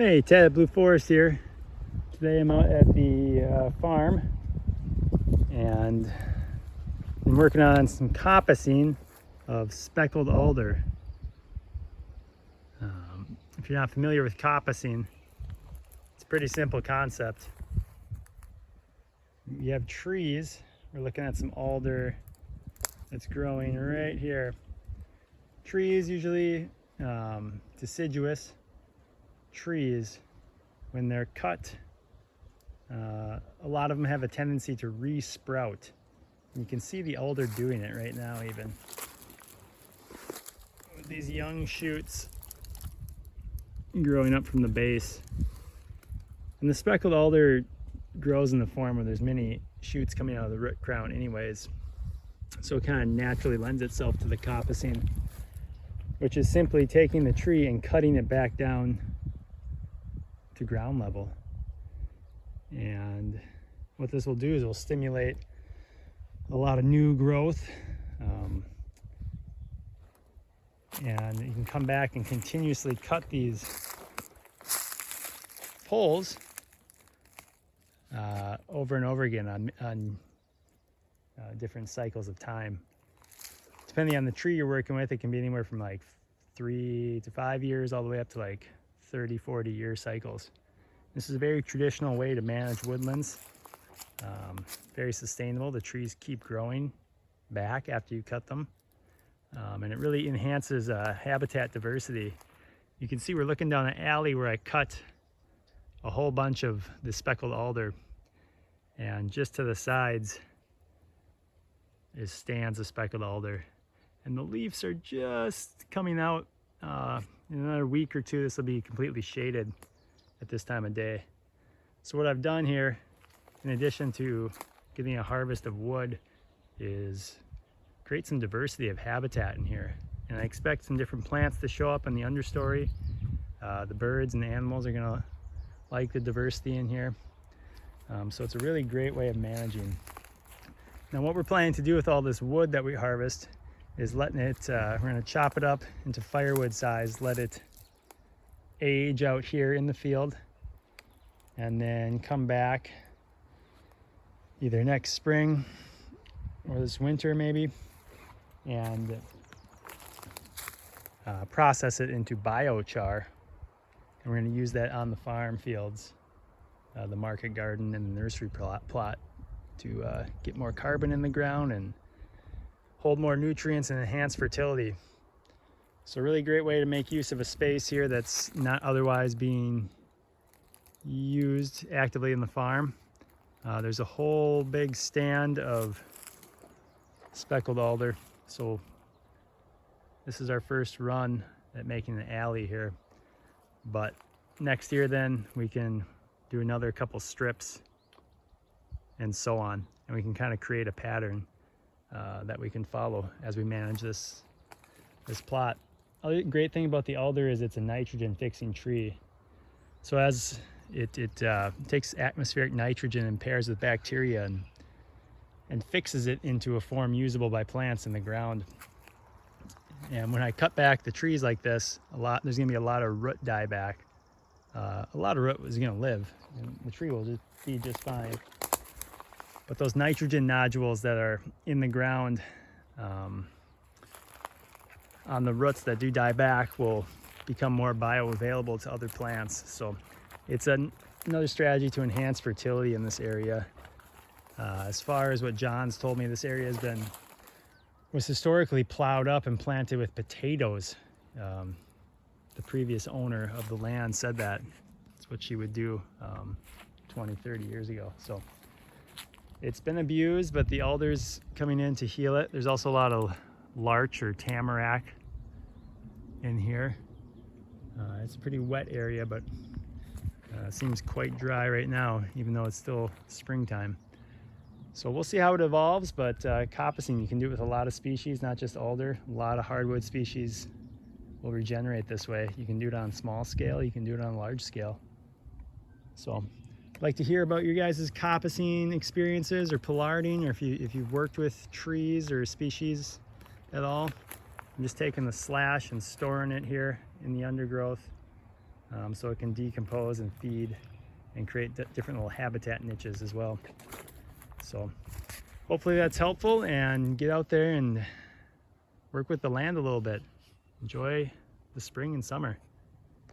Hey, Ted at Blue Forest here. Today I'm out at the farm and I'm working on some coppicing of speckled alder. If you're not familiar with coppicing, it's a pretty simple concept. You have trees. We're looking at some alder that's growing right here. Trees usually deciduous trees, when they're cut, a lot of them have a tendency to re-sprout. You can see the alder doing it right now, even with these young shoots growing up from the base. And the speckled alder grows in the form where there's many shoots coming out of the root crown anyways, so it kind of naturally lends itself to the coppicing, which is simply taking the tree and cutting it back down to ground level. And what this will do is it will stimulate a lot of new growth, and you can come back and continuously cut these poles over and over again on different cycles of time. Depending on the tree you're working with, it can be anywhere from like 3 to 5 years all the way up to like 30-40 year cycles. This is a very traditional way to manage woodlands. Very sustainable. The trees keep growing back after you cut them, and it really enhances habitat diversity. You can see we're looking down an alley where I cut a whole bunch of the speckled alder, and just to the sides is stands of speckled alder, and the leaves are just coming out. In another week or two, this will be completely shaded at this time of day. So what I've done here, in addition to getting a harvest of wood, is create some diversity of habitat in here. And I expect some different plants to show up in the understory. The birds and the animals are gonna like the diversity in here. So it's a really great way of managing. Now what we're planning to do with all this wood that we harvest is letting it, we're gonna chop it up into firewood size, let it age out here in the field, and then come back either next spring or this winter maybe, and process it into biochar. And we're gonna use that on the farm fields, the market garden and the nursery plot to get more carbon in the ground and hold more nutrients and enhance fertility. So a really great way to make use of a space here that's not otherwise being used actively in the farm. There's a whole big stand of speckled alder. So this is our first run at making the alley here. But next year then we can do another couple strips and so on. And we can kind of create a pattern that we can follow as we manage this plot. The great thing about the alder is it's a nitrogen fixing tree. So as it takes atmospheric nitrogen and pairs with bacteria and fixes it into a form usable by plants in the ground. And when I cut back the trees like this, there's gonna be a lot of root dieback. A lot of root is gonna live, and the tree will just be just fine. But those nitrogen nodules that are in the ground on the roots that do die back will become more bioavailable to other plants. So it's another strategy to enhance fertility in this area. As far as what John's told me, this area was historically plowed up and planted with potatoes. The previous owner of the land said that. That's what she would do 20, 30 years ago. So it's been abused, but the alder's coming in to heal it. There's also a lot of larch or tamarack in here. It's a pretty wet area, but it seems quite dry right now, even though it's still springtime. So we'll see how it evolves, but coppicing, you can do it with a lot of species, not just alder. A lot of hardwood species will regenerate this way. You can do it on small scale, you can do it on large scale. So I'd like to hear about your guys' coppicing experiences or pollarding, or if you've worked with trees or species at all. I'm just taking the slash and storing it here in the undergrowth. so it can decompose and feed and create different little habitat niches as well. So hopefully that's helpful, and get out there and work with the land a little bit. Enjoy the spring and summer.